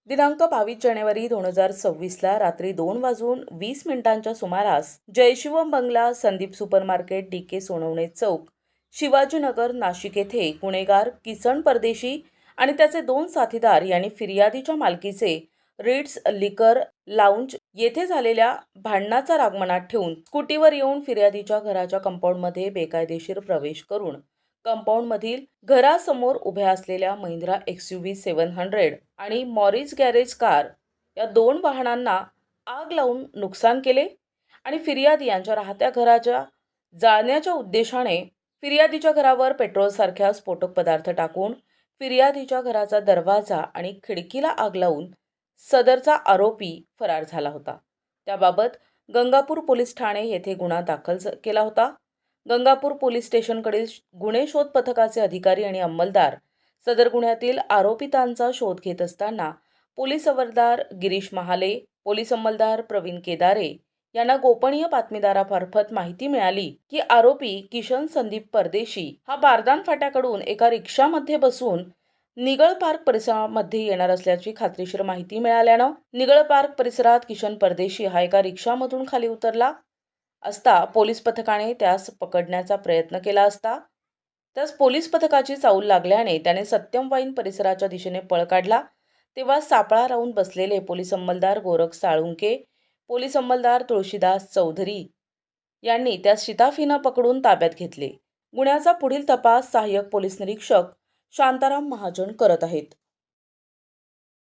दिनांक 22 जानेवारी 2026ला रात्री 2:20 सुमारास जयशिवम बंगला, संदीप सुपरमार्केट, DK सोनवणे चौक, शिवाजीनगर, नाशिक येथे गुन्हेगार किसन परदेशी आणि त्याचे 2 साथीदार यांनी फिर्यादीच्या मालकीचे रिट्स लिकर लाउंज येथे झालेल्या भांडणाचा राग मनात ठेवून स्कूटीवर येऊन फिर्यादीच्या घराच्या कंपाऊंडमध्ये बेकायदेशीर प्रवेश करून कंपाऊंडमधील घरासमोर उभ्या असलेल्या महिंद्रा XUV 700 आणि मॉरिस गॅरेज कार या 2 वाहनांना आग लावून नुकसान केले आणि फिर्यादी यांच्या राहत्या घराच्या जाळण्याच्या उद्देशाने फिर्यादीच्या घरावर पेट्रोलसारख्या स्फोटक पदार्थ टाकून फिर्यादीच्या घराचा दरवाजा आणि खिडकीला आग लावून सदरचा आरोपी फरार झाला होता। त्याबाबत गंगापूर पोलीस ठाणे येथे गुन्हा दाखल केला होता। गंगापूर पोलीस स्टेशनकडील गुन्हे शोध पथकाचे अधिकारी आणि अंमलदार सदर गुन्ह्यातील आरोपितांचा शोध घेत असताना पोलीस हवालदार गिरीश महाले, पोलीस अंमलदार प्रवीण केदारे यांना गोपनीय बातमीदारामार्फत माहिती मिळाली की आरोपी किशन संदीप परदेशी हा बारदान फाट्याकडून एका रिक्षामध्ये बसून निगळ पार्क परिसरामध्ये येणार असल्याची खात्रीशीर माहिती मिळाल्यानं निगळ पार्क परिसरात किशन परदेशी हा एका रिक्षामधून खाली उतरला असता पोलीस पथकाने त्यास पकडण्याचा प्रयत्न केला असता त्यास पोलीस पथकाची चाऊल लागल्याने त्याने सत्यम वाईन परिसराच्या दिशेने पळ काढला। तेव्हा सापळा लावून बसलेले पोलीस अंमलदार गोरख साळुंके, पोलीस अंमलदार तुळशीदास चौधरी यांनी त्यास शिताफीनं पकडून ताब्यात घेतले। गुन्ह्याचा पुढील तपास सहाय्यक पोलीस निरीक्षक शांताराम महाजन करत आहेत।